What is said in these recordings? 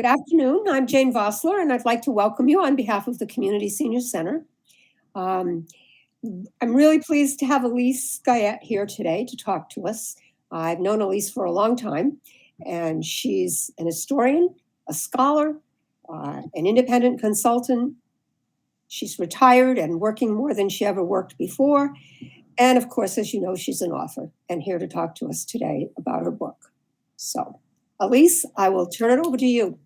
Good afternoon. I'm Jane Vossler, and I'd like to welcome you on behalf of the Community Senior Center. Um, I'm really pleased to have Elise Guyette here today to talk to us. I've known Elise for a long time, and she's an historian, a scholar, an independent consultant. She's retired and working more than she ever worked before. And of course, as you know, she's an author and here to talk to us today about her book. So, Elise, I will turn it over to you.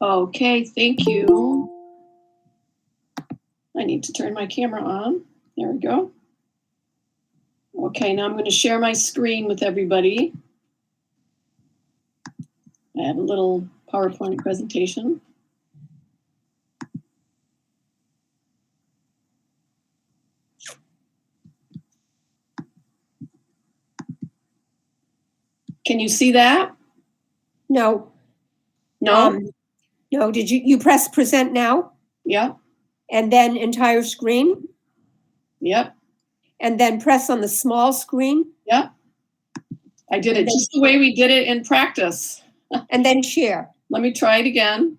Okay, thank you. I need to turn my camera on. There we go. Okay, now I'm going to share my screen with everybody. I have a little PowerPoint presentation. Can you see that? No. No? No, did you press present now? Yeah. And then entire screen? Yep. And then press on the small screen? Yep. I did it just the way we did it in practice. And then share. Let me try it again.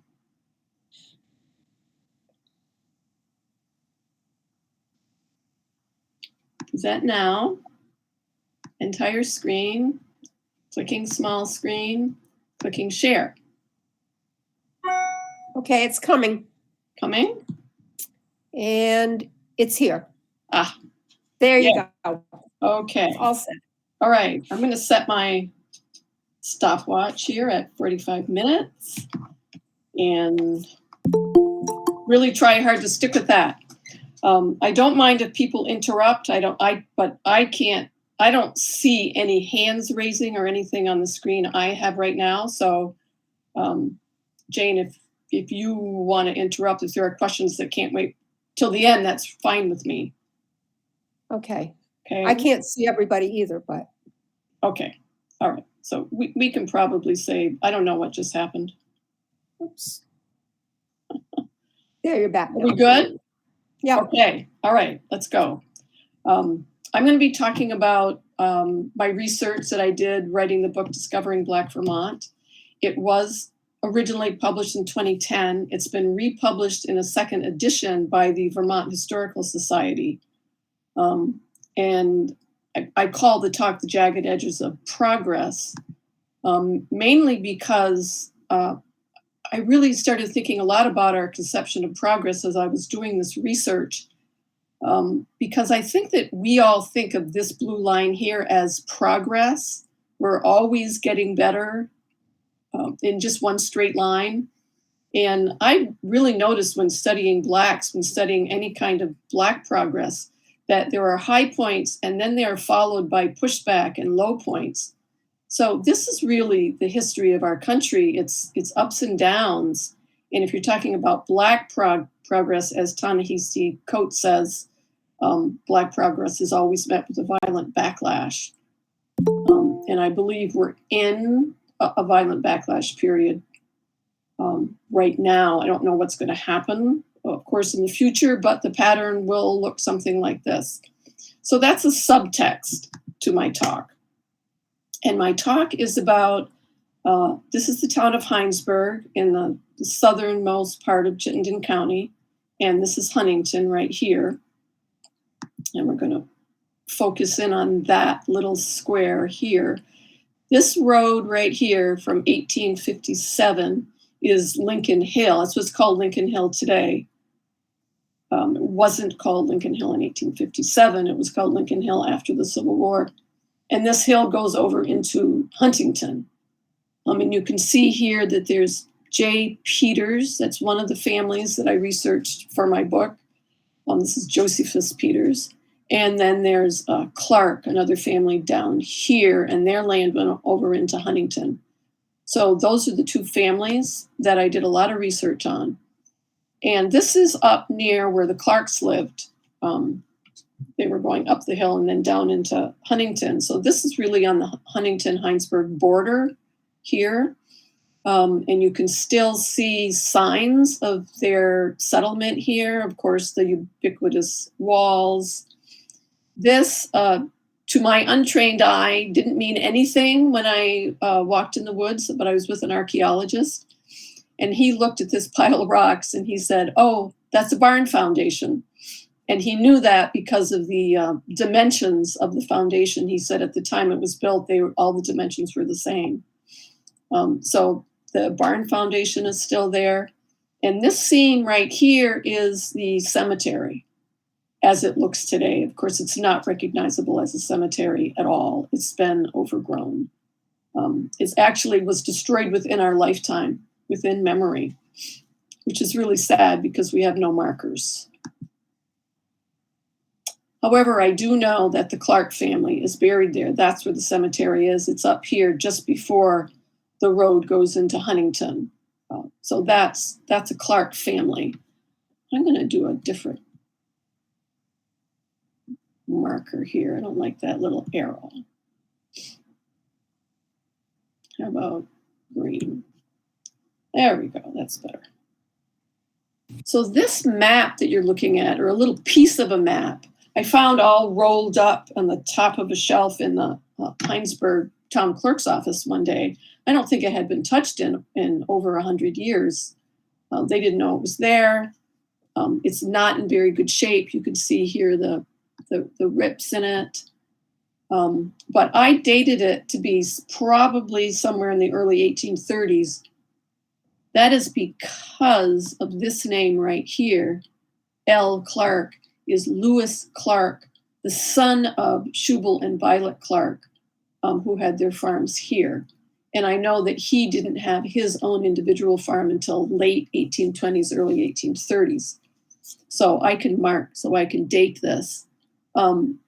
Is that now? Entire screen, clicking small screen, clicking share. Okay, it's coming. Coming? And it's here. Ah. There you go. Okay. All set. All right. I'm going to set my stopwatch here at 45 minutes and really try hard to stick with that. I don't mind if people interrupt. But I don't see any hands raising or anything on the screen I have right now. So, Jane, if you want to interrupt, if there are questions that can't wait till the end, that's fine with me. Okay. Okay. I can't see everybody either, but. Okay. All right. So we can probably say, I don't know what just happened. Oops. There, you're back now. Are we good? Yeah. Okay. All right. Let's go. I'm going to be talking about my research that I did writing the book Discovering Black Vermont. It was originally published in 2010. It's been republished in a second edition by the Vermont Historical Society. And I call the talk The Jagged Edges of Progress, mainly because I really started thinking a lot about our conception of progress as I was doing this research, because I think that we all think of this blue line here as progress. We're always getting better in just one straight line. And I really noticed when studying Blacks, when studying any kind of Black progress, that there are high points and then they are followed by pushback and low points. So this is really the history of our country. It's ups and downs. And if you're talking about Black progress, as Ta-Nehisi Coates says, Black progress is always met with a violent backlash. And I believe we're in a violent backlash period right now. I don't know what's going to happen, of course, in the future, but the pattern will look something like this. So that's a subtext to my talk. And my talk is about, this is the town of Hinesburg in the southernmost part of Chittenden County. And this is Huntington right here. And we're going to focus in on that little square here. This road right here from 1857 is Lincoln Hill. That's what's called Lincoln Hill today. It wasn't called Lincoln Hill in 1857. It was called Lincoln Hill after the Civil War. And this hill goes over into Huntington. And you can see here that there's J. Peters. That's one of the families that I researched for my book. This is Josephus Peters. And then there's Clark, another family down here, and their land went over into Huntington. So those are the two families that I did a lot of research on. And this is up near where the Clarks lived. They were going up the hill and then down into Huntington. So this is really on the Huntington-Hinesburg border here. And you can still see signs of their settlement here. Of course, the ubiquitous walls. This to my untrained eye, didn't mean anything when I walked in the woods, but I was with an archaeologist. And he looked at this pile of rocks and he said, "Oh, that's a barn foundation." And he knew that because of the dimensions of the foundation. He said at the time it was built, all the dimensions were the same. So the barn foundation is still there. And this scene right here is the cemetery as it looks today. Of course, it's not recognizable as a cemetery at all. It's been overgrown. It actually was destroyed within our lifetime, within memory, which is really sad because we have no markers. However, I do know that the Clark family is buried there. That's where the cemetery is. It's up here just before the road goes into Huntington. So that's a Clark family. I'm going to do a different marker here. I don't like that little arrow. How about green? There we go. That's better. So this map that you're looking at, or a little piece of a map, I found all rolled up on the top of a shelf in the Heinsberg town clerk's office one day. I don't think it had been touched in over 100 years. They didn't know it was there. It's not in very good shape. You can see here the rips in it. But I dated it to be probably somewhere in the early 1830s. That is because of this name right here, L. Clark, is Lewis Clark, the son of Schubel and Violet Clark, who had their farms here. And I know that he didn't have his own individual farm until late 1820s, early 1830s. So I can date this.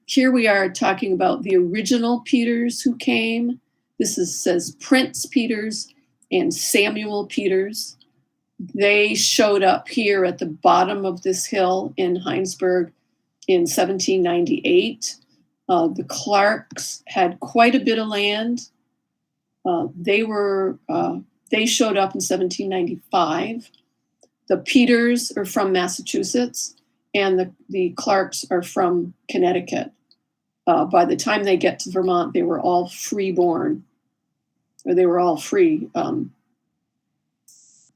Here we are talking about the original Peters who came. Says Prince Peters and Samuel Peters. They showed up here at the bottom of this hill in Heinsberg in 1798. The Clarks had quite a bit of land. They showed up in 1795. The Peters are from Massachusetts, and the Clarks are from Connecticut. By the time they get to Vermont, they were all free-born, or they were all free.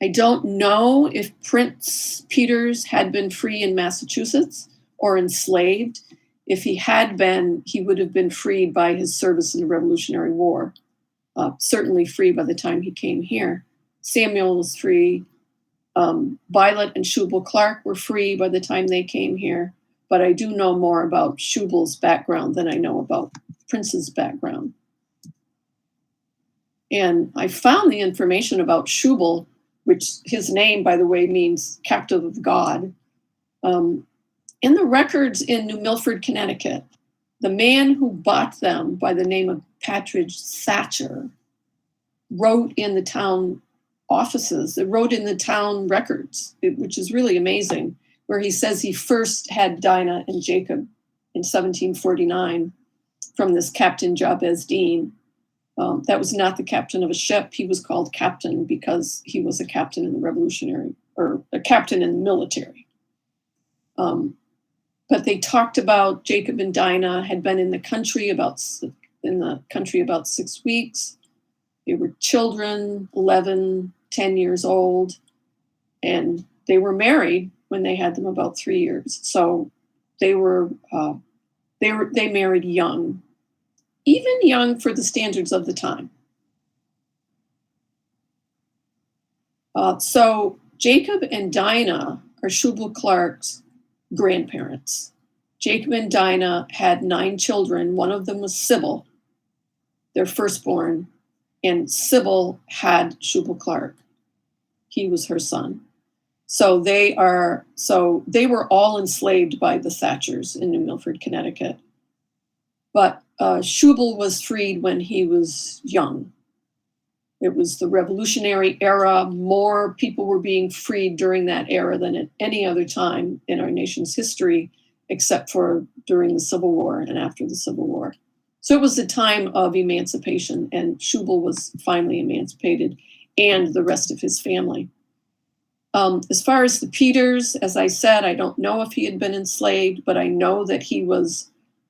I don't know if Prince Peters had been free in Massachusetts or enslaved. If he had been, he would have been freed by his service in the Revolutionary War. Certainly free by the time he came here. Samuel was free. Violet and Schubel Clark were free by the time they came here. But I do know more about Schubel's background than I know about Prince's background. And I found the information about Schubel, which his name, by the way, means captive of God, in the records in New Milford, Connecticut. The man who bought them by the name of Patridge Satcher wrote in the town offices, it wrote in the town records, which is really amazing, where he says he first had Dinah and Jacob in 1749 from this Captain Jabez Dean. That was not the captain of a ship. He was called captain because he was a captain in the Revolutionary, or a captain in the military. But they talked about Jacob and Dinah had been in the country about 6 weeks. They were children, 11, 10 years old, and they were married when they had them about 3 years. So they married young, even young for the standards of the time. So Jacob and Dinah are Schubel Clark's grandparents. Jacob and Dinah had 9 children. One of them was Sybil, their firstborn, and Sybil had Schubel Clark. He was her son. So they were all enslaved by the Thatchers in New Milford, Connecticut. But Schubel was freed when he was young. It was the Revolutionary era. More people were being freed during that era than at any other time in our nation's history, except for during the Civil War and after the Civil War. So it was a time of emancipation, and Schubel was finally emancipated, and the rest of his family. As far as the Peters, as I said, I don't know if he had been enslaved, but I know that he was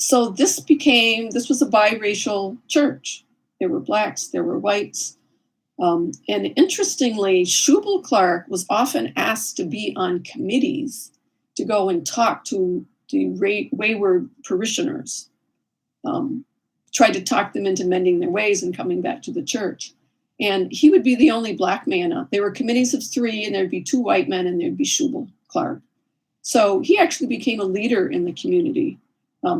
So this was a biracial church. There were blacks, there were whites. And interestingly, Shubal Clark was often asked to be on committees to go and talk to the wayward parishioners, tried to talk them into mending their ways and coming back to the church. And he would be the only black man up. There were committees of 3, and there'd be 2 white men, and there'd be Shubal Clark. So he actually became a leader in the community.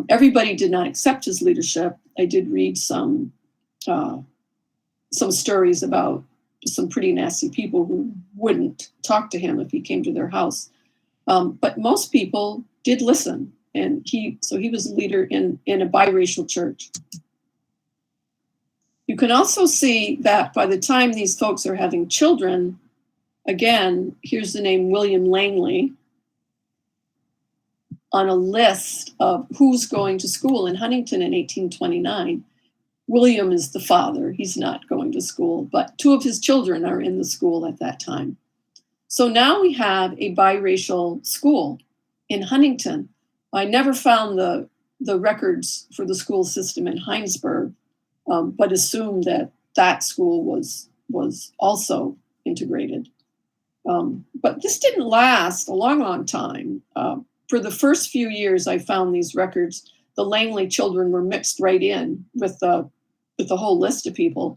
Everybody did not accept his leadership. I did read some stories about some pretty nasty people who wouldn't talk to him if he came to their house. But most people did listen, and he was a leader in a biracial church. You can also see that by the time these folks are having children, again, here's the name William Langley on a list of who's going to school in Huntington in 1829. William is the father. He's not going to school, but 2 of his children are in the school at that time. So now we have a biracial school in Huntington. I never found the records for the school system in Heinsberg, but assumed that school was also integrated. But this didn't last a long, long time. For the first few years I found these records, the Langley children were mixed right in with the whole list of people.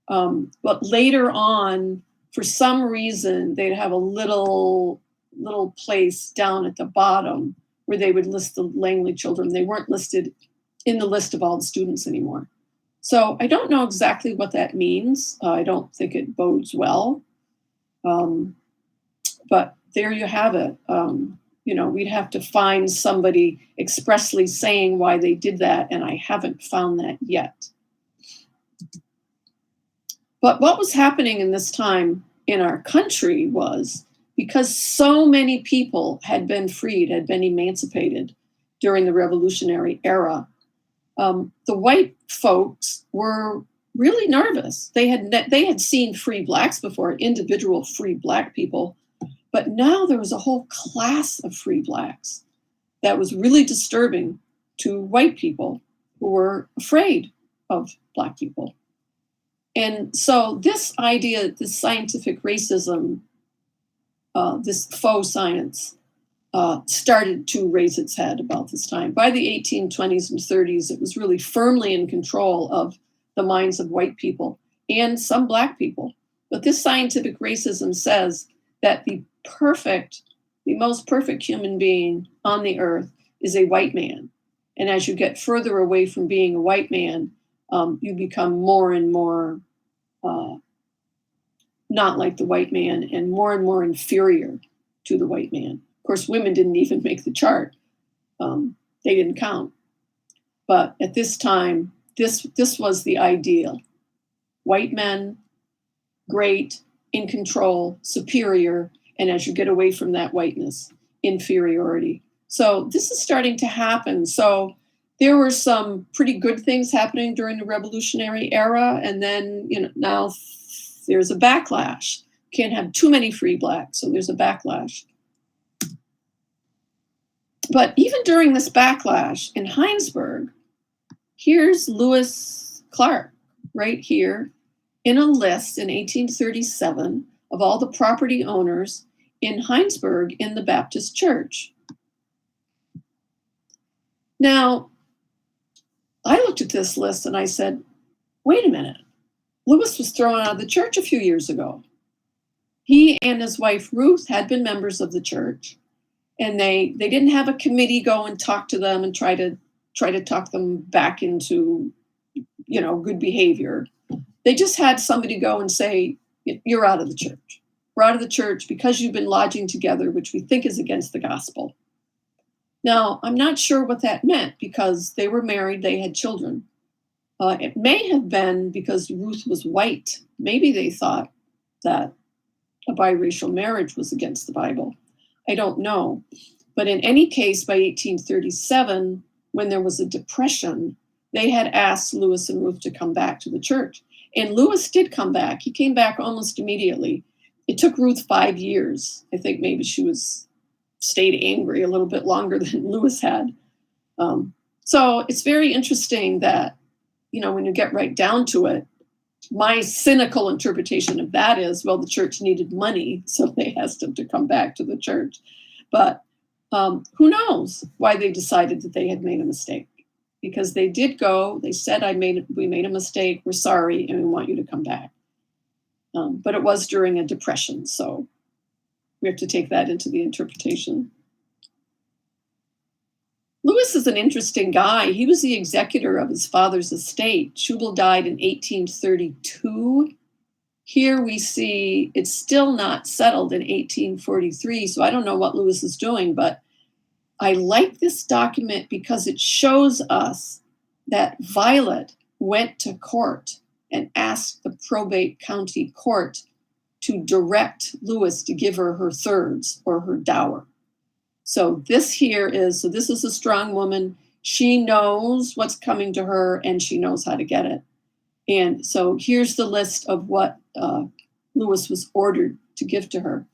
But later on, for some reason, they'd have a little place down at the bottom where they would list the Langley children. They weren't listed in the list of all the students anymore. So I don't know exactly what that means. I don't think it bodes well. But there you have it. We'd have to find somebody expressly saying why they did that, and I haven't found that yet. But what was happening in this time in our country was, because so many people had been freed, had been emancipated during the Revolutionary era, the white folks were really nervous. They had seen free blacks before, individual free black people, but now there was a whole class of free blacks that was really disturbing to white people who were afraid of black people. And so this idea, this scientific racism, this faux science, started to raise its head about this time. By the 1820s and 30s, it was really firmly in control of the minds of white people and some black people. But this scientific racism says that the most perfect human being on the earth is a white man. And as you get further away from being a white man, you become more and more not like the white man and more inferior to the white man. Of course, women didn't even make the chart. They didn't count. But at this time, this was the ideal. White men, great, in control, superior, and as you get away from that whiteness, inferiority. So this is starting to happen. So there were some pretty good things happening during the Revolutionary era, and then now there's a backlash. Can't have too many free blacks, so there's a backlash. But even during this backlash in Heinsberg, here's Lewis Clark right here in a list in 1837 of all the property owners in Heinsberg in the Baptist church. Now, I looked at this list and I said, wait a minute. Lewis was thrown out of the church a few years ago. He and his wife Ruth had been members of the church, and they didn't have a committee go and talk to them and try to talk them back into good behavior. They just had somebody go and say, you're out of the church. We're out of the church because you've been lodging together, which we think is against the gospel. Now, I'm not sure what that meant, because they were married, they had children. It may have been because Ruth was white. Maybe they thought that a biracial marriage was against the Bible. I don't know. But in any case, by 1837, when there was a depression, they had asked Lewis and Ruth to come back to the church. And Lewis did come back. He came back almost immediately. It took Ruth 5 years. I think maybe she stayed angry a little bit longer than Lewis had. So it's very interesting that, when you get right down to it, my cynical interpretation of that is, well, the church needed money, so they asked him to come back to the church. But who knows why they decided that they had made a mistake? Because they did go. They said, we made a mistake. We're sorry, and we want you to come back." But it was during a depression, so we have to take that into the interpretation. Lewis is an interesting guy. He was the executor of his father's estate. Schubel died in 1832. Here we see it's still not settled in 1843, so I don't know what Lewis is doing, but I like this document because it shows us that Violet went to court and asked the probate county court to direct Lewis to give her her thirds or her dower. So this is a strong woman. She knows what's coming to her and she knows how to get it. And so here's the list of what Lewis was ordered to give to her.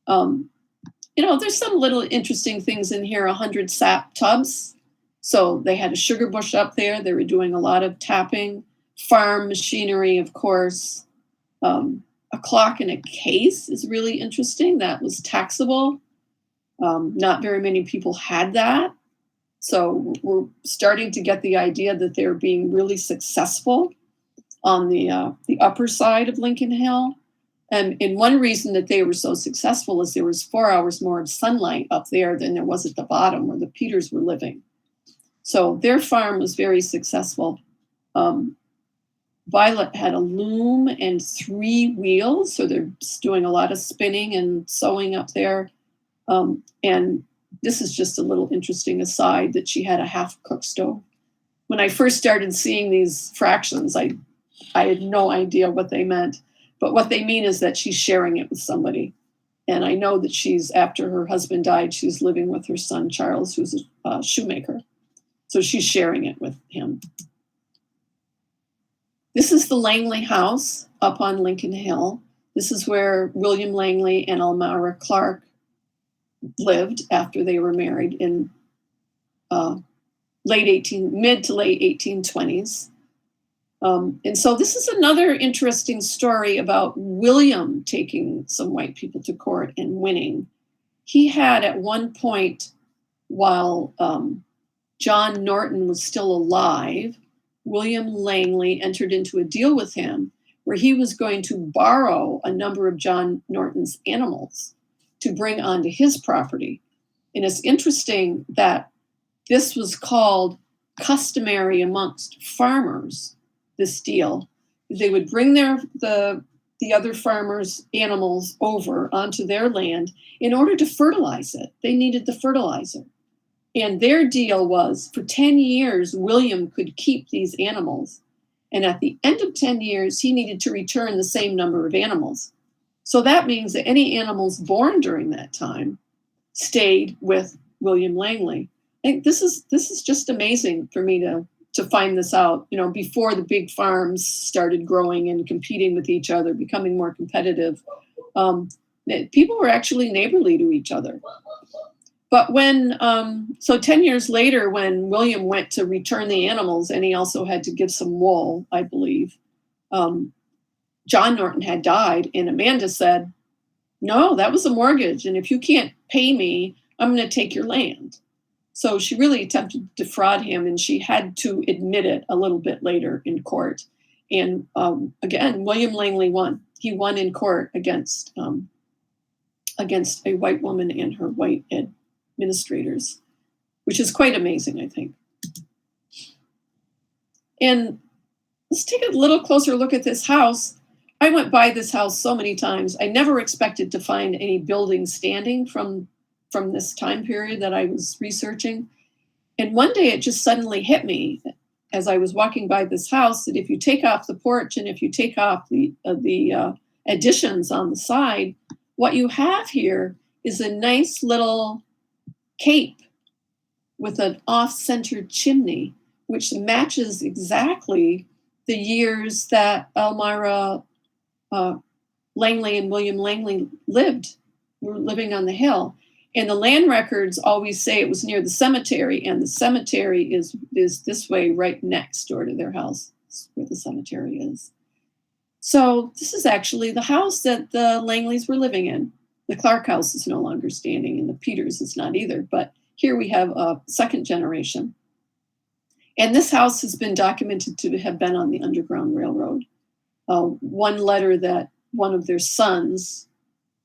There's some little interesting things in here, 100 sap tubs. So they had a sugar bush up there. They were doing a lot of tapping, farm machinery, of course. A clock in a case is really interesting. That was taxable. Not very many people had that. So we're starting to get the idea that they're being really successful on the upper side of Lincoln Hill. And one reason that they were so successful is there was 4 hours more of sunlight up there than there was at the bottom where the Peters were living. So their farm was very successful. Violet had a loom and 3 wheels, so they're doing a lot of spinning and sewing up there. And this is just a little interesting aside that she had a half-cooked stove. When I first started seeing these fractions, I had no idea what they meant. But what they mean is that she's sharing it with somebody. And I know that after her husband died, she's living with her son, Charles, who's a shoemaker. So she's sharing it with him. This is the Langley house up on Lincoln Hill. This is where William Langley and Elmira Clark lived after they were married in mid to late 1820s. And so this is another interesting story about William taking some white people to court and winning. He had at one point, while John Norton was still alive, William Langley entered into a deal with him where he was going to borrow a number of John Norton's animals to bring onto his property. And it's interesting that this was called customary amongst farmers, this deal. They would bring the other farmers' animals over onto their land in order to fertilize it. They needed the fertilizer. And their deal was for 10 years, William could keep these animals. And at the end of 10 years, he needed to return the same number of animals. So that means that any animals born during that time stayed with William Langley. I think this is just amazing for me to find this out, before the big farms started growing and competing with each other, becoming more competitive. People were actually neighborly to each other. But so 10 years later, when William went to return the animals, and he also had to give some wool, I believe, John Norton had died, and Amanda said, "No, that was a mortgage, and if you can't pay me, I'm going to take your land." So she really attempted to defraud him, and she had to admit it a little bit later in court. And again, William Langley won. He won in court against a white woman and her white administrators, which is quite amazing, I think. And let's take a little closer look at this house. I went by this house so many times. I never expected to find any buildings standing from this time period that I was researching. And one day it just suddenly hit me as I was walking by this house that if you take off the porch and if you take off the additions on the side, what you have here is a nice little cape with an off-centered chimney, which matches exactly the years that Elmira Langley and William Langley were living on the hill. And the land records always say it was near the cemetery, and the cemetery is this way right next door to their house. That's where the cemetery is. So this is actually the house that the Langleys were living in. The Clark house is no longer standing, and the Peters is not either. But here we have a second generation. And this house has been documented to have been on the Underground Railroad. One letter that one of their sons,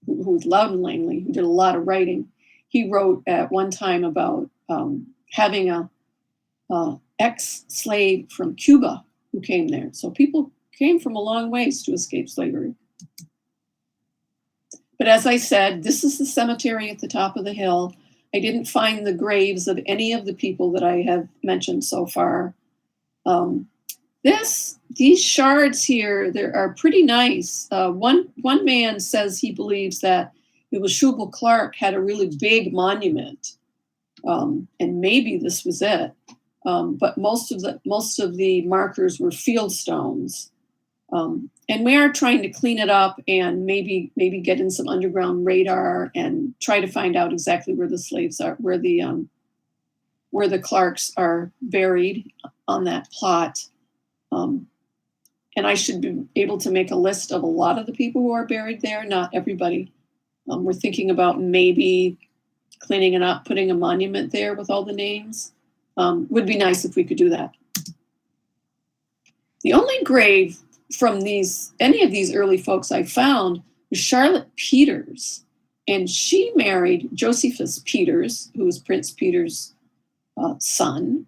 who was Loudon Langley, who did a lot of writing, he wrote at one time about having a ex-slave from Cuba who came there. So people came from a long ways to escape slavery. But as I said, this is the cemetery at the top of the hill. I didn't find the graves of any of the people that I have mentioned so far. These shards here, they are pretty nice. One man says he believes that it was Shubal Clark had a really big monument, and maybe this was it. But most of the markers were field stones. And we are trying to clean it up and maybe get in some underground radar and try to find out exactly where the slaves are, where the Clarks are buried on that plot. And I should be able to make a list of a lot of the people who are buried there, not everybody. We're thinking about maybe cleaning it up, putting a monument there with all the names. Would be nice if we could do that. The only grave from any of these early folks I found was Charlotte Peters. And she married Josephus Peters, who was Prince Peter's son.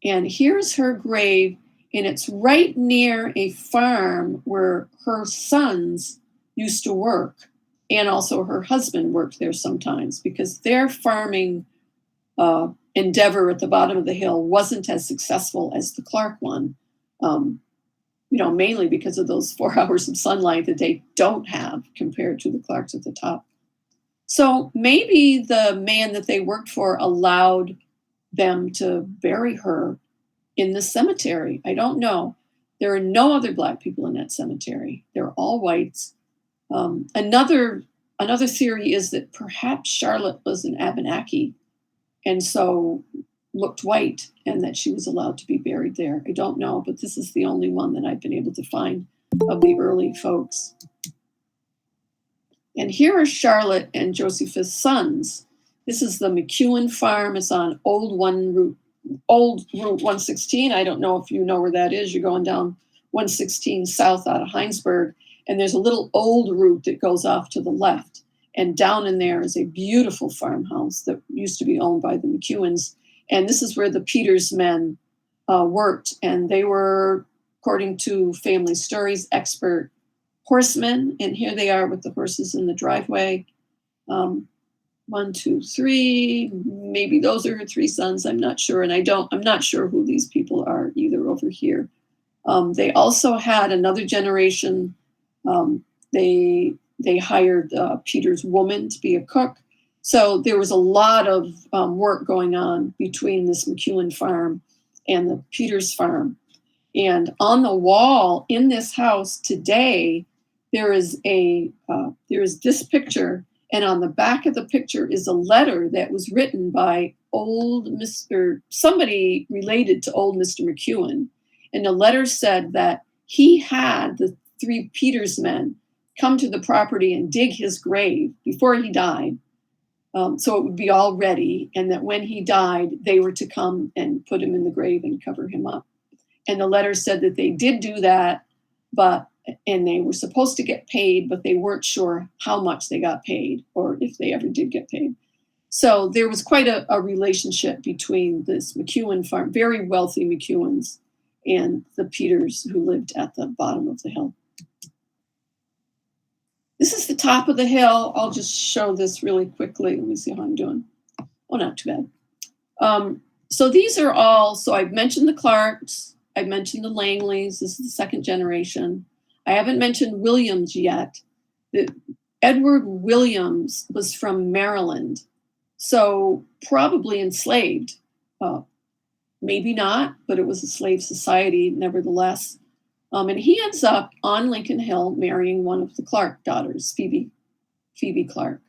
And here's her grave, and it's right near a farm where her sons used to work. And also her husband worked there sometimes, because their farming endeavor at the bottom of the hill wasn't as successful as the Clark one. Mainly because of those 4 hours of sunlight that they don't have compared to the Clarks at the top. So maybe the man that they worked for allowed them to bury her in the cemetery. I don't know. There are no other Black people in that cemetery. They're all whites. Another theory is that perhaps Charlotte was an Abenaki and so looked white, and that she was allowed to be buried there. I don't know, but this is the only one that I've been able to find of the early folks. And here are Charlotte and Josephus' sons. This is the McEwen farm. It's on Old Route 116. I don't know if you know where that is. You're going down 116 south out of Heinsberg, and there's a little old route that goes off to the left. And down in there is a beautiful farmhouse that used to be owned by the McEwens. And this is where the Peters men worked. And they were, according to family stories, expert horsemen. And here they are with the horses in the driveway. 1, 2, 3. Maybe those are her 3 sons. I'm not sure. And I'm not sure who these people are either over here. They also had another generation. They hired Peter's woman to be a cook. So there was a lot of work going on between this McEwen farm and the Peters farm. And on the wall in this house today, there is this picture, and on the back of the picture is a letter that was written by somebody related to old Mr. McEwen. And the letter said that he had the 3 Peters men come to the property and dig his grave before he died. So it would be all ready, and that when he died, they were to come and put him in the grave and cover him up. And the letter said that they did do that, and they were supposed to get paid, but they weren't sure how much they got paid or if they ever did get paid. So there was quite a relationship between this McEwen farm, very wealthy McEwens, and the Peters who lived at the bottom of the hill. This is the top of the hill. I'll just show this really quickly. Let me see how I'm doing. Oh, not too bad. So these are all, so I've mentioned the Clarks. I've mentioned the Langleys. This is the second generation. I haven't mentioned Williams yet. Edward Williams was from Maryland, so probably enslaved. Maybe not, but it was a slave society nevertheless. And he ends up on Lincoln Hill marrying one of the Clark daughters, Phoebe Clark.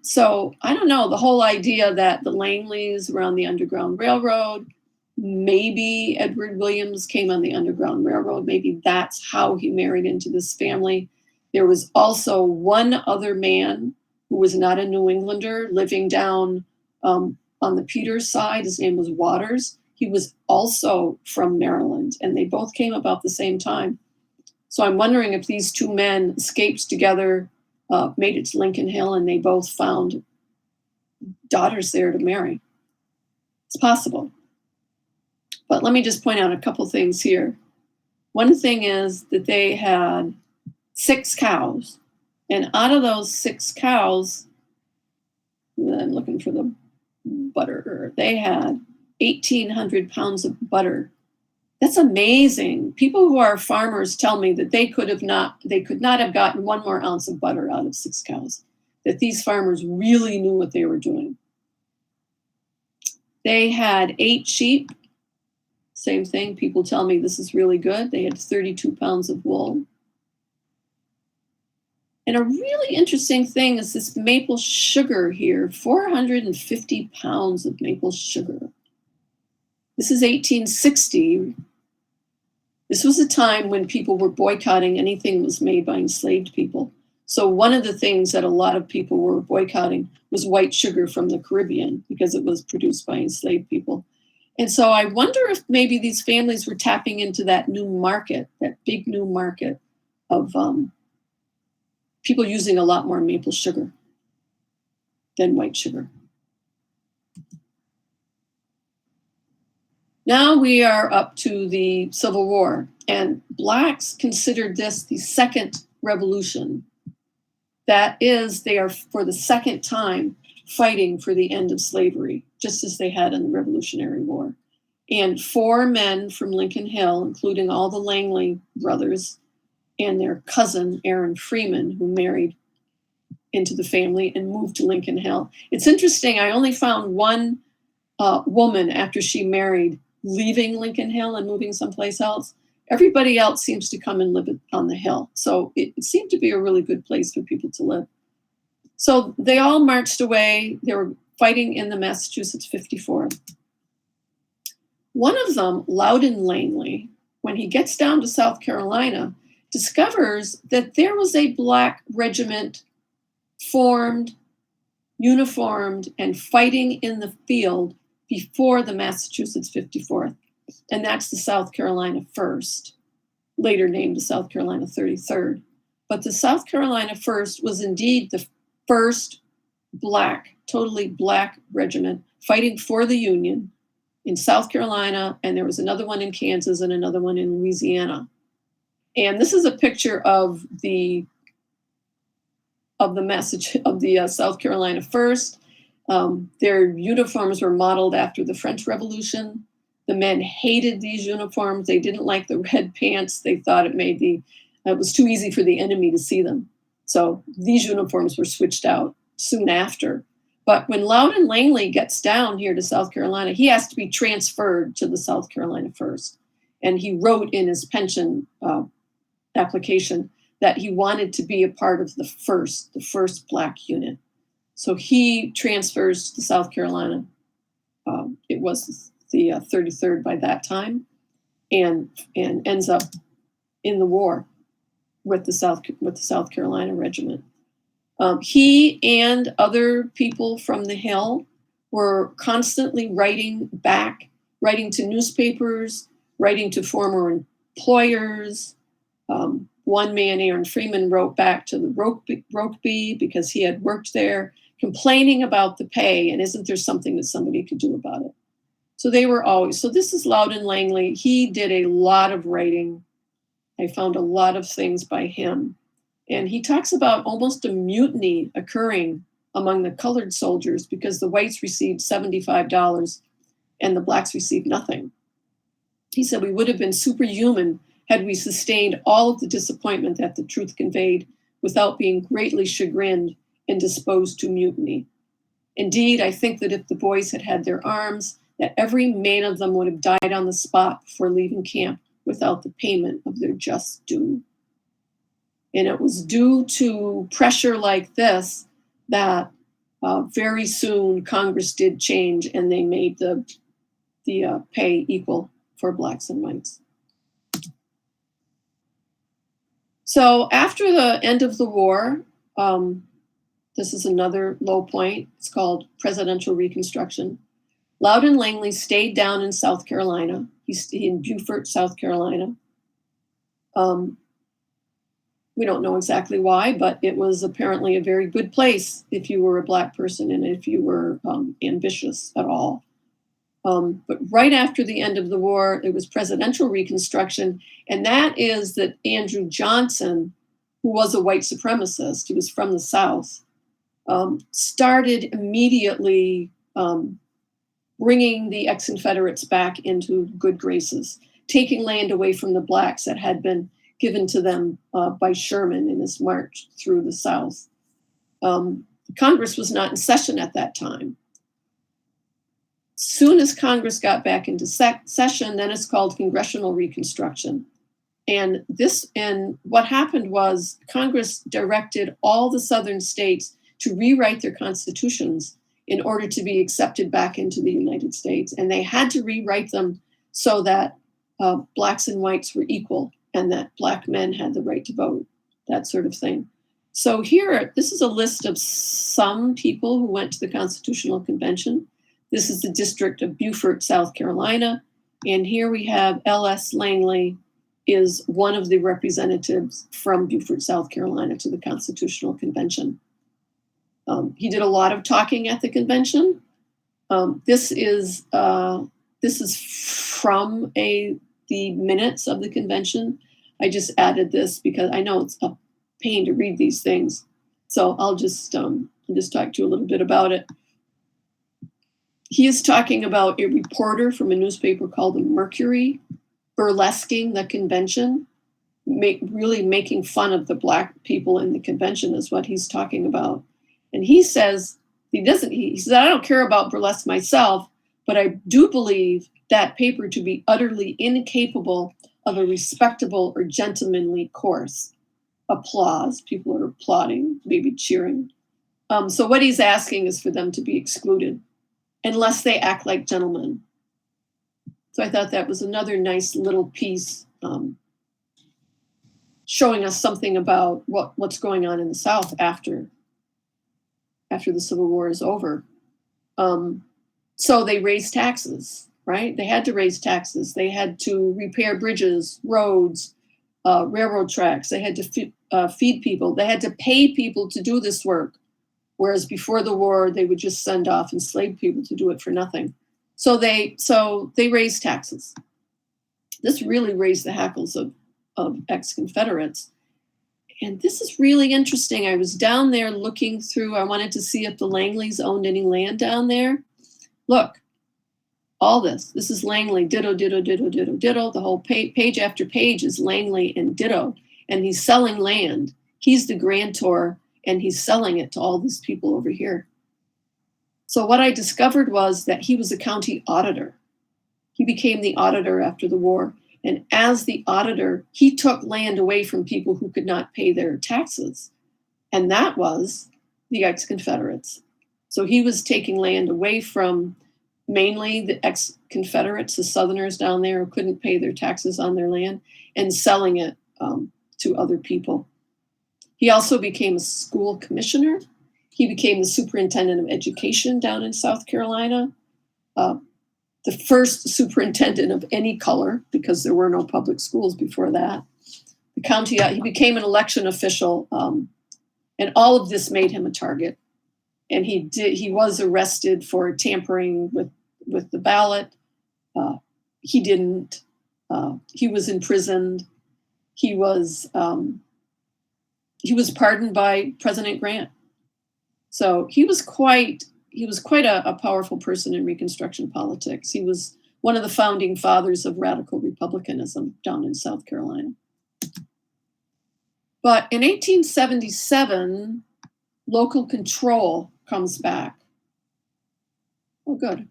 So I don't know, the whole idea that the Langleys were on the Underground Railroad, maybe Edward Williams came on the Underground Railroad, maybe that's how he married into this family. There was also one other man who was not a New Englander living down on the Peters side. His name was Waters. He was also from Maryland, and they both came about the same time. So I'm wondering if these two men escaped together, made it to Lincoln Hill, and they both found daughters there to marry. It's possible. But let me just point out a couple things here. One thing is that they had 6 cows, and out of those 6 cows, I'm looking for the butter, they had 1,800 pounds of butter. That's amazing. People who are farmers tell me that they could not have gotten 1 more ounce of butter out of 6 cows, that these farmers really knew what they were doing. They had 8 sheep. Same thing. People tell me this is really good. They had 32 pounds of wool. And a really interesting thing is this maple sugar here, 450 pounds of maple sugar. This is 1860. This was a time when people were boycotting anything that was made by enslaved people. So one of the things that a lot of people were boycotting was white sugar from the Caribbean because it was produced by enslaved people. And so I wonder if maybe these families were tapping into that new market, that big new market of people using a lot more maple sugar than white sugar. Now we are up to the Civil War, and Blacks considered this the second revolution. That is, they are for the second time fighting for the end of slavery, just as they had in the Revolutionary War. And 4 men from Lincoln Hill, including all the Langley brothers and their cousin, Aaron Freeman, who married into the family and moved to Lincoln Hill. It's interesting, I only found one woman after she married leaving Lincoln Hill and moving someplace else. Everybody else seems to come and live on the hill. So it seemed to be a really good place for people to live. So they all marched away. They were fighting in the Massachusetts 54th. One of them, Loudon Langley, when he gets down to South Carolina, discovers that there was a Black regiment formed, uniformed, and fighting in the field before the Massachusetts 54th. And that's the South Carolina 1st, later named the South Carolina 33rd. But the South Carolina 1st was indeed the first Black, totally Black regiment fighting for the Union in South Carolina, and there was another one in Kansas and another one in Louisiana. And this is a picture of the South Carolina 1st. Their uniforms were modeled after the French Revolution. The men hated these uniforms. They didn't like the red pants. They thought it was too easy for the enemy to see them. So these uniforms were switched out soon after. But when Loudon Langley gets down here to South Carolina, he has to be transferred to the South Carolina 1st. And he wrote in his pension application that he wanted to be a part of the first Black unit. So he transfers to South Carolina. It was the 33rd by that time, and ends up in the war with the South Carolina regiment. He and other people from the Hill were constantly writing to newspapers, writing to former employers. One man, Aaron Freeman, wrote back to the Rokeby because he had worked there, complaining about the pay, and isn't there something that somebody could do about it? So they were always, so this is Loudon Langley. He did a lot of writing. I found a lot of things by him. And he talks about almost a mutiny occurring among the colored soldiers because the whites received $75 and the Blacks received nothing. He said, we would have been superhuman had we sustained all of the disappointment that the truth conveyed without being greatly chagrined and disposed to mutiny. Indeed, I think that if the boys had had their arms, that every man of them would have died on the spot before leaving camp without the payment of their just due. And it was due to pressure like this that very soon Congress did change, and they made the pay equal for blacks and whites. So after the end of the war, this is another low point. It's called presidential reconstruction. Loudon Langley stayed down in South Carolina. He's in Beaufort, South Carolina. We don't know exactly why, but it was apparently a very good place if you were a black person and if you were ambitious at all. But right after the end of the war, it was presidential reconstruction. And that is that Andrew Johnson, who was a white supremacist, he was from the South, started immediately bringing the ex-Confederates back into good graces, taking land away from the blacks that had been given to them by Sherman in his march through the South. Congress was not in session at that time. Soon as Congress got back into session, then it's called Congressional Reconstruction. And what happened was Congress directed all the Southern states to rewrite their constitutions in order to be accepted back into the United States. And they had to rewrite them so that blacks and whites were equal and that black men had the right to vote, that sort of thing. So here, this is a list of some people who went to the Constitutional Convention. This is the District of Beaufort, South Carolina. And here we have L.S. Langley is one of the representatives from Beaufort, South Carolina to the Constitutional Convention. He did a lot of talking at the convention. This is from the minutes of the convention. I just added this because I know it's a pain to read these things. So I'll just talk to you a little bit about it. He is talking about a reporter from a newspaper called the Mercury burlesquing the convention, really making fun of the black people in the convention is what he's talking about. And he says, he says, I don't care about burlesque myself, but I do believe that paper to be utterly incapable of a respectable or gentlemanly course. Applause, people are applauding, maybe cheering. So what he's asking is for them to be excluded unless they act like gentlemen. So I thought that was another nice little piece showing us something about what's going on in the South after the Civil War is over. So they raised taxes, right? They had to raise taxes. They had to repair bridges, roads, railroad tracks. They had to feed people. They had to pay people to do this work. Whereas before the war, they would just send off enslaved people to do it for nothing. So they raised taxes. This really raised the hackles of ex-Confederates. And this is really interesting. I was down there looking through, I wanted to see if the Langleys owned any land down there. Look, all this is Langley, ditto, ditto, ditto, ditto, ditto. The whole page after page is Langley and ditto. And he's selling land. He's the grantor and he's selling it to all these people over here. So what I discovered was that he was a county auditor. He became the auditor after the war. And as the auditor, he took land away from people who could not pay their taxes. And that was the ex-Confederates. So he was taking land away from mainly the ex-Confederates, the Southerners down there who couldn't pay their taxes on their land, and selling it to other people. He also became a school commissioner. He became the superintendent of education down in South Carolina. The first superintendent of any color, because there were no public schools before that. The county, he became an election official, and all of this made him a target. And he was arrested for tampering with the ballot. He didn't. He was imprisoned. He was pardoned by President Grant. So he was quite a powerful person in Reconstruction politics. He was one of the founding fathers of radical republicanism down in South Carolina. But in 1877, local control comes back. Oh, good. I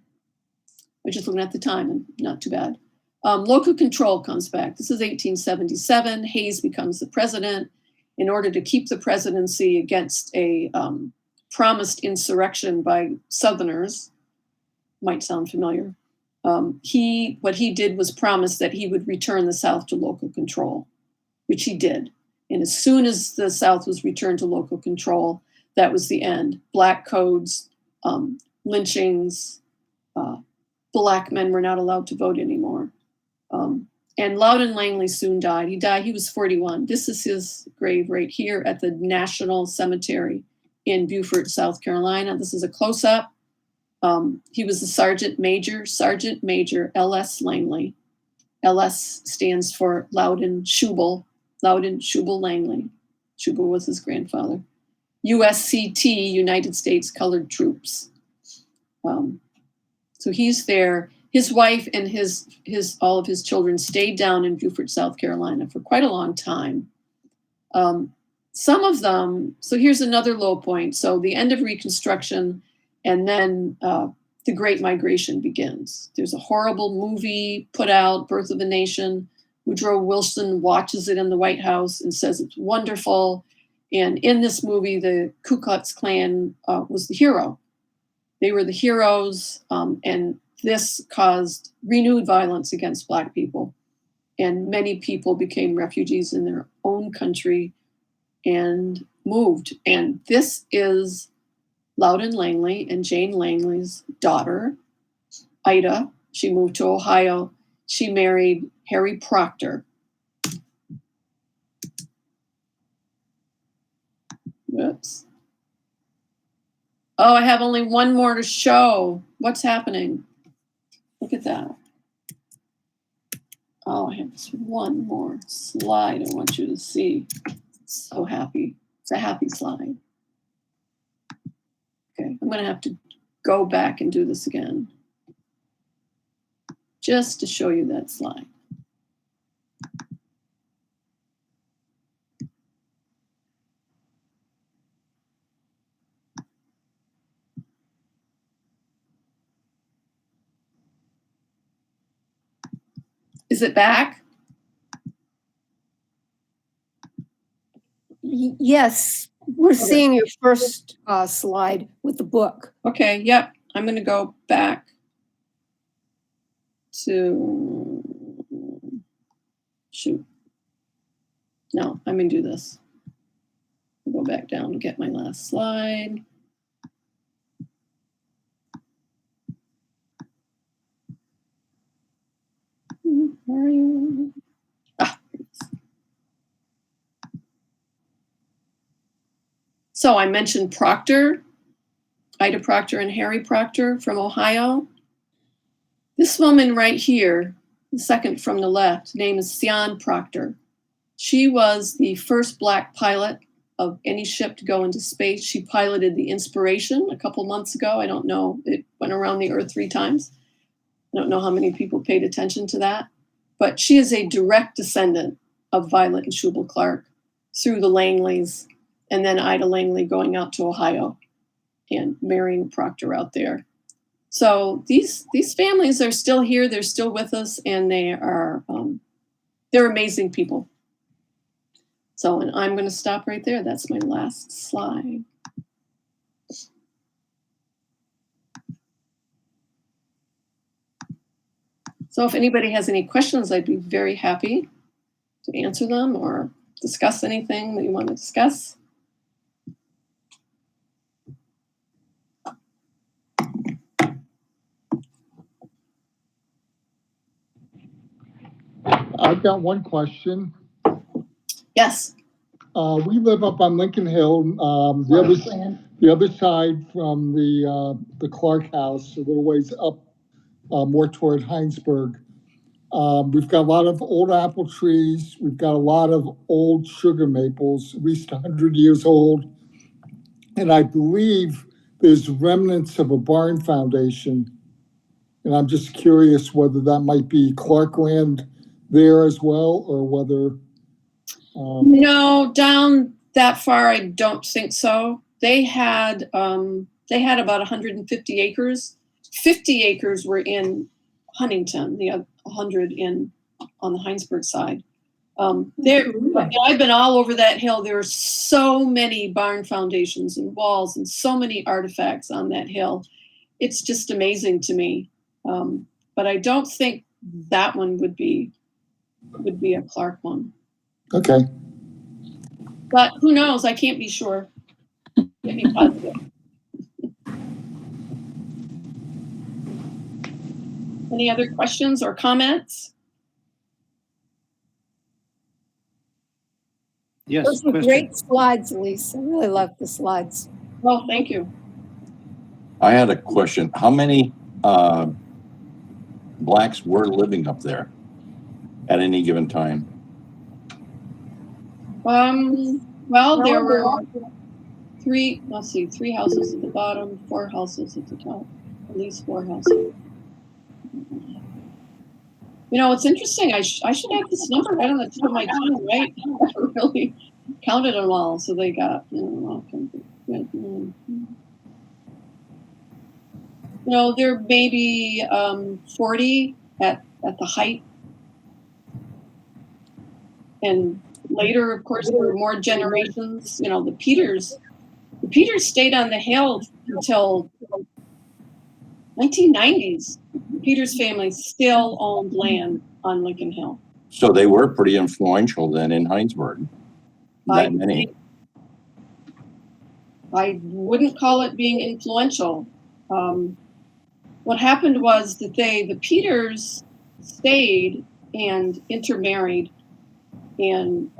was just looking at the time, and not too bad. Local control comes back. This is 1877. Hayes becomes the president in order to keep the presidency against a promised insurrection by Southerners. Might sound familiar. What he did was promise that he would return the South to local control, which he did. And as soon as the South was returned to local control, that was the end. Black codes, lynchings, black men were not allowed to vote anymore. And Loudon Langley soon died. He was 41. This is his grave right here at the National Cemetery in Beaufort, South Carolina. This is a close-up. He was a Sergeant Major L.S. Langley. LS stands for Loudon Schubel Langley. Schubel was his grandfather. USCT, United States Colored Troops. So he's there. His wife and all of his children stayed down in Beaufort, South Carolina for quite a long time. Some of them, so here's another low point. So the end of Reconstruction, and then the Great Migration begins. There's a horrible movie put out, Birth of a Nation. Woodrow Wilson watches it in the White House and says it's wonderful. And in this movie, the Ku Klux Klan was the hero. They were the heroes, and this caused renewed violence against Black people. And many people became refugees in their own country and moved. And this is Loudon Langley and Jane Langley's daughter, Ida. She moved to Ohio. She married Harry Proctor. Whoops. Oh, I have only one more to show. What's happening? Look at that. Oh, I have this one more slide I want you to see. So happy. It's a happy slide. Okay, I'm going to have to go back and do this again just to show you that slide. Is it back? Yes, we're seeing your first slide with the book. Okay, yep. I'm going to go back to, shoot. No, I'm going to do this. I'll go back down to get my last slide. Where are you? So I mentioned Proctor, Ida Proctor and Harry Proctor from Ohio. This woman right here, the second from the left, name is Sion Proctor. She was the first Black pilot of any ship to go into space. She piloted the Inspiration a couple months ago. I don't know, it went around the Earth 3 times. I don't know how many people paid attention to that, but she is a direct descendant of Violet and Schubel Clark through the Langleys, and then Ida Langley going out to Ohio and marrying Proctor out there. So these families are still here. They're still with us, and they're amazing people. So, and I'm going to stop right there. That's my last slide. So if anybody has any questions, I'd be very happy to answer them or discuss anything that you want to discuss. I've got one question. Yes. We live up on Lincoln Hill, the other side from the Clark house, a little ways up, more toward Heinsberg. We've got a lot of old apple trees. We've got a lot of old sugar maples, at least 100 years old. And I believe there's remnants of a barn foundation. And I'm just curious whether that might be Clark land there as well, or whether... No, down that far, I don't think so. They had about 150 acres. 50 acres were in Huntington, the 100 on the Heinsberg side. I've been all over that hill. There are so many barn foundations and walls and so many artifacts on that hill. It's just amazing to me. But I don't think that one would be a Clark one. Okay. But who knows? I can't be sure. Can't be positive. Any other questions or comments? Yes, Those were question. great slides, Elise. I really love the slides. Well, thank you. I had a question. How many blacks were living up there at any given time? Well, there were three houses at the bottom, 4 houses at the top, at least 4 houses. You know, it's interesting. I should have this number right on the tip of my tongue, right? I haven't really counted them all, so they got, there may be 40 at the height. And later, of course, there were more generations. The Peters stayed on the hill until 1990s. The Peters family still owned land on Lincoln Hill. So they were pretty influential then in Heinsberg. That many. I wouldn't call it being influential. What happened was that the Peters stayed and intermarried and,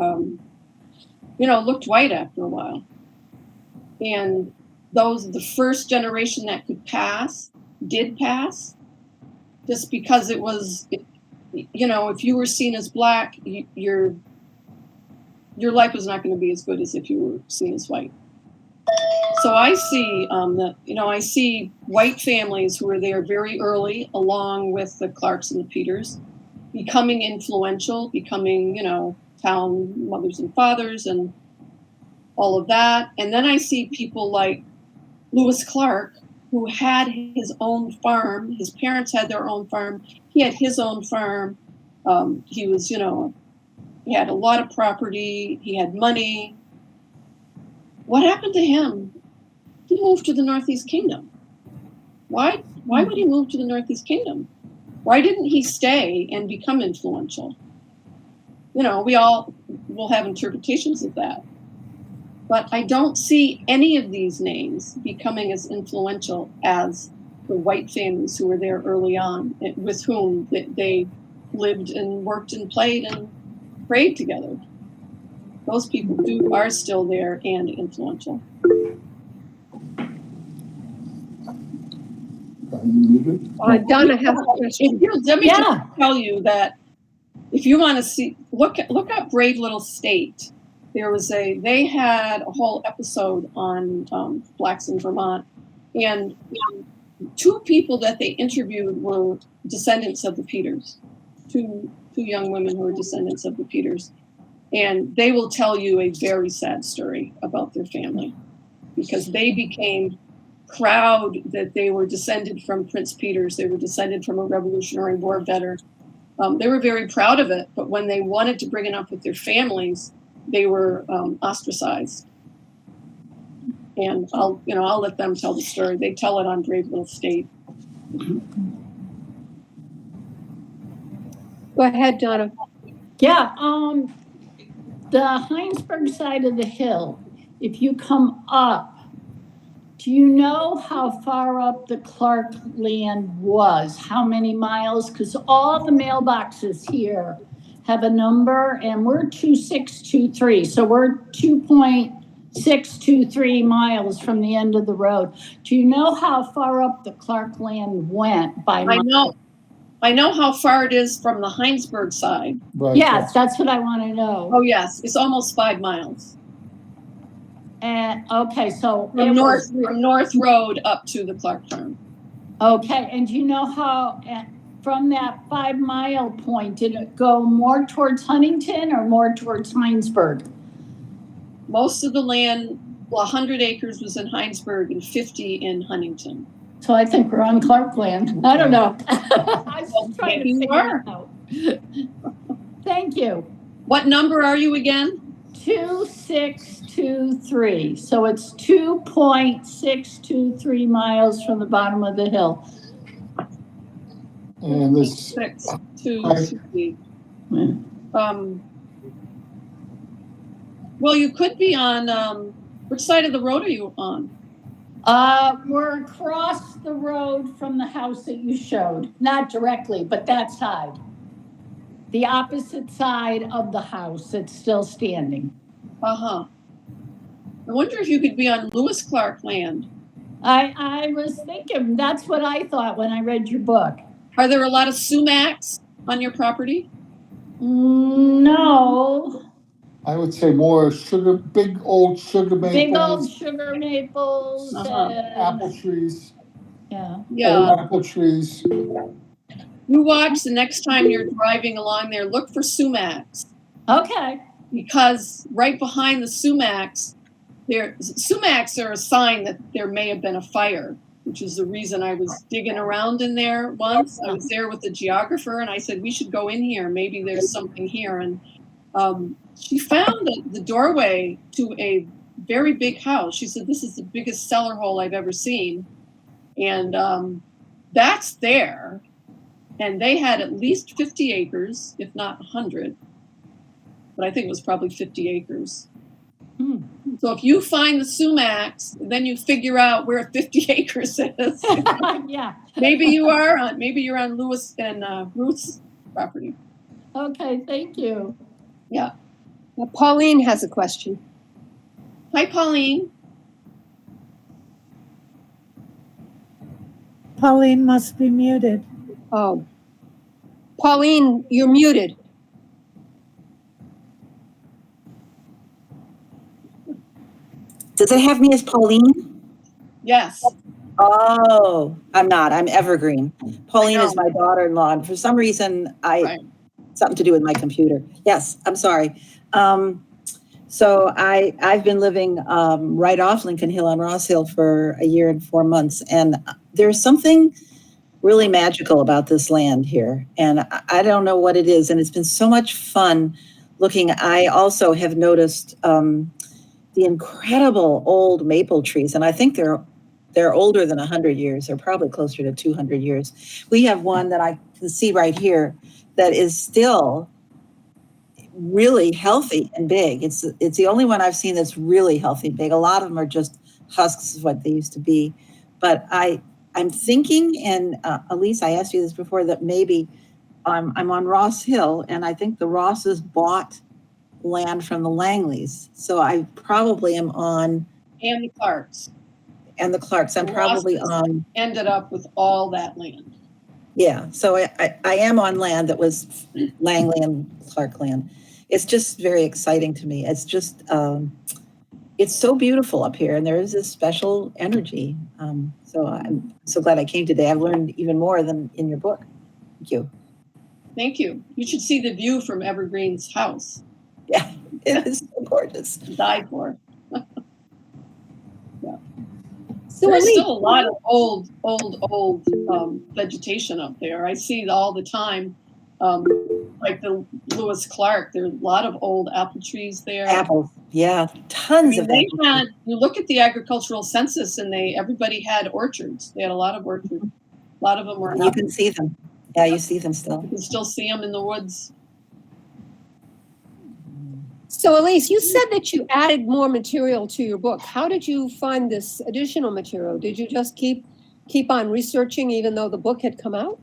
looked white after a while. And the first generation that could pass, did pass, just because it was, if you were seen as black, your life was not going to be as good as if you were seen as white. So I see I see white families who were there very early, along with the Clarks and the Peters, becoming influential, becoming, town mothers and fathers and all of that. And then I see people like Lewis Clark, who had his own farm. His parents had their own farm. He had his own farm. He was, he had a lot of property. He had money. What happened to him? He moved to the Northeast Kingdom. Why would he move to the Northeast Kingdom? Why didn't he stay and become influential? We all will have interpretations of that. But I don't see any of these names becoming as influential as the white families who were there early on, with whom they lived and worked and played and prayed together. Those people are still there and influential. Donna has a question. Let me just tell you that if you want to see, look up Brave Little State. They had a whole episode on blacks in Vermont, and 2 people that they interviewed were descendants of the Peters, two young women who were descendants of the Peters, and they will tell you a very sad story about their family, because they became proud that they were descended from Prince Peters. They were descended from a Revolutionary War veteran. They were very proud of it, but when they wanted to bring it up with their families, they were ostracized. And I'll let them tell the story. They tell it on Brave Little State. Go ahead, Donna. Yeah, the Heinsberg side of the hill, if you come up, do you know how far up the Clark land was? How many miles? Because all the mailboxes here have a number, and we're 2623, so we're 2.623 miles from the end of the road. Do you know how far up the Clark land went by mile? I know how far it is from the Heinsberg side. Right. Yes, that's what I want to know. Oh yes, it's almost 5 miles. And okay, so from North Road up to the Clark farm. Okay, and do you know how from that 5 mile point, did it go more towards Huntington or more towards Heinsberg? Most of the land, 100 acres was in Heinsberg and 50 in Huntington. So I think we're on Clark land. I don't know. I was trying to figure it out. Thank you. What number are you again? 2623. So it's 2.623 miles from the bottom of the hill. And this, 6, 2, Hi. 3. Well, you could be on, which side of the road are you on? We're across the road from the house that you showed. Not directly, but that side. The opposite side of the house that's still standing. Uh-huh. I wonder if you could be on Lewis Clark land. I was thinking, that's what I thought when I read your book. Are there a lot of sumacs on your property? No. I would say more big old sugar maples. Big old sugar maples. Apple trees. Yeah. Yeah. Old apple trees. You watch the next time you're driving along there, look for sumacs. Okay. Because right behind the sumacs, sumacs are a sign that there may have been a fire, which is the reason I was digging around in there once. I was there with the geographer and I said, we should go in here. Maybe there's something here. And she found the doorway to a very big house. She said, this is the biggest cellar hole I've ever seen. And that's there. And they had at least 50 acres, if not 100. But I think it was probably 50 acres. So if you find the sumacs, then you figure out where 50 acres is. Yeah. Maybe you're on Lewis and Ruth's property. Okay, thank you. Yeah. Now, Pauline has a question. Hi, Pauline. Pauline must be muted. Oh, Pauline, you're muted. Does it have me as Pauline? Yes. Oh, I'm not. I'm Evergreen. Pauline is my daughter-in-law. And for some reason, something to do with my computer. Yes, I'm sorry. So I've been living right off Lincoln Hill on Ross Hill for a year and 4 months. And there's something really magical about this land here. And I don't know what it is. And it's been so much fun looking. I also have noticed the incredible old maple trees. And I think they're older than 100 years. They're probably closer to 200 years. We have one that I can see right here that is still really healthy and big. It's the only one I've seen that's really healthy and big. A lot of them are just husks of what they used to be. But I'm thinking, and Elise, I asked you this before, that maybe I'm on Ross Hill, and I think the Rosses bought land from the Langleys. So I probably am on... And the Clarks. And the Clarks. I'm probably on... Ended up with all that land. Yeah, so I am on land that was Langley and Clark land. It's just very exciting to me. It's just, it's so beautiful up here, and there is this special energy. So I'm so glad I came today. I've learned even more than in your book. Thank you. Thank you. You should see the view from Evergreen's house. Yeah, it is so gorgeous. Die for. Yeah. So There's Elise, still a lot of old vegetation up there. I see it all the time. Like the Lewis Clark, there's a lot of old apple trees there. Apples, yeah, tons of apples. You look at the agricultural census, and everybody had orchards. They had a lot of orchards. A lot of them were. You can see them. Yeah, you see them still. You can still see them in the woods. So Elise, you said that you added more material to your book. How did you find this additional material? Did you just keep on researching even though the book had come out?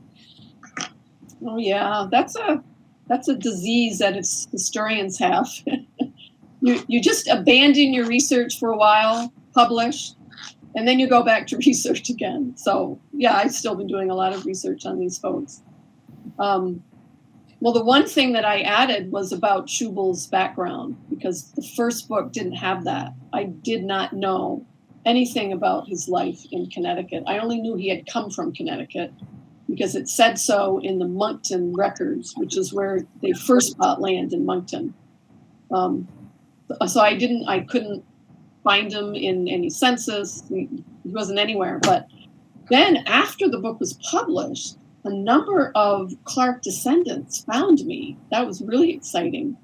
Oh yeah, that's a disease that historians have. You just abandon your research for a while, publish, and then you go back to research again. So yeah, I've still been doing a lot of research on these folks. Well, the one thing that I added was about Schubal's background, because the first book didn't have that. I did not know anything about his life in Connecticut. I only knew he had come from Connecticut because it said so in the Moncton records, which is where they first bought land in Moncton. So I couldn't find him in any census. He wasn't anywhere. But then after the book was published, a number of Clark descendants found me. That was really exciting.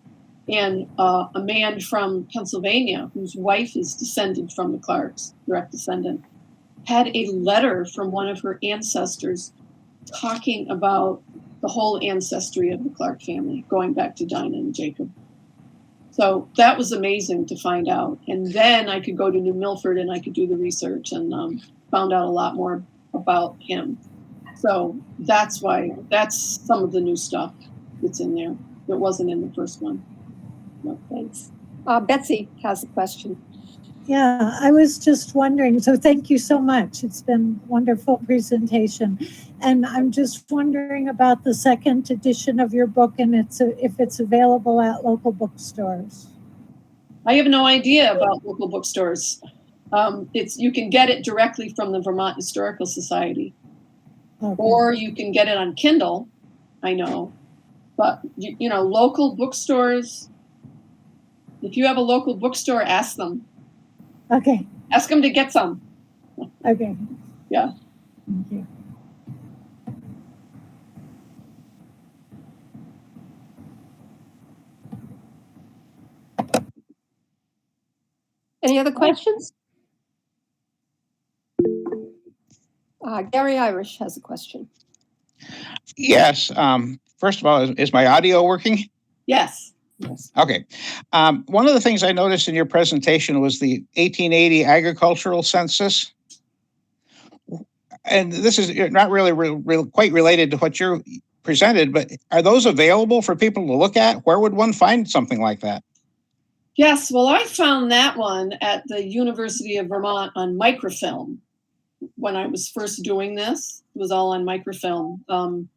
And a man from Pennsylvania, whose wife is descended from the Clarks, direct descendant, had a letter from one of her ancestors talking about the whole ancestry of the Clark family, going back to Dinah and Jacob. So that was amazing to find out. And then I could go to New Milford and I could do the research and found out a lot more about him. So that's some of the new stuff that's in there that wasn't in the first one. No, thanks. Betsy has a question. Yeah, I was just wondering, so thank you so much. It's been a wonderful presentation. And I'm just wondering about the second edition of your book and if it's available at local bookstores. I have no idea about local bookstores. You can get it directly from the Vermont Historical Society, Okay. or you can get it on Kindle, I know. But, local bookstores, if you have a local bookstore, ask them. Okay. Ask them to get some. Okay. Yeah. Thank you. Any other questions? Gary Irish has a question. Yes. First of all, is my audio working? Yes. Yes. Okay. One of the things I noticed in your presentation was the 1880 agricultural census. And this is not really quite related to what you're presented, but are those available for people to look at? Where would one find something like that? Yes. Well, I found that one at the University of Vermont on microfilm. When I was first doing this, it was all on microfilm. I'm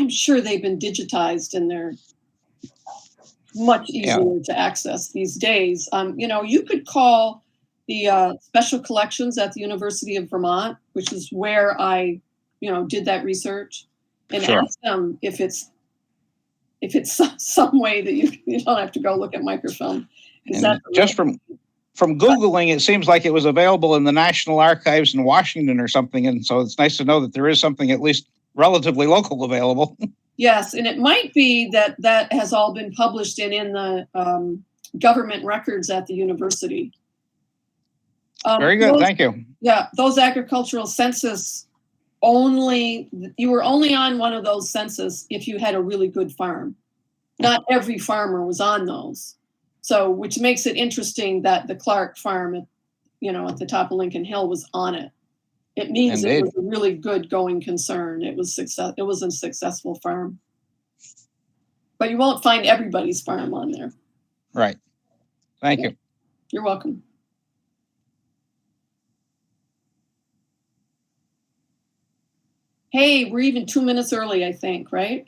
sure they've been digitized and they're much easier to access these days. You could call the special collections at the University of Vermont, which is where I, did that research, and ask them if it's some way that you don't have to go look at microfilm. Just from Googling, it seems like it was available in the National Archives in Washington or something. And so it's nice to know that there is something at least relatively local available. Yes, and it might be that has all been published and in the government records at the university. Very good, thank you. Yeah, those agricultural census you were only on one of those census if you had a really good farm. Not every farmer was on those. So, which makes it interesting that the Clark farm, at the top of Lincoln Hill was on it. It means It was a really good going concern. It was a successful farm. But you won't find everybody's farm on there. Right. Thank you. You're welcome. Hey, we're even 2 minutes early, I think, right?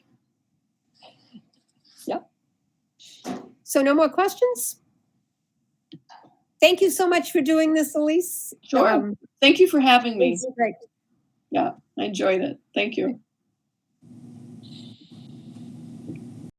Yep. So no more questions? Thank you so much for doing this, Elise. Sure. Thank you for having me. It's great. Yeah, I enjoyed it. Thank you.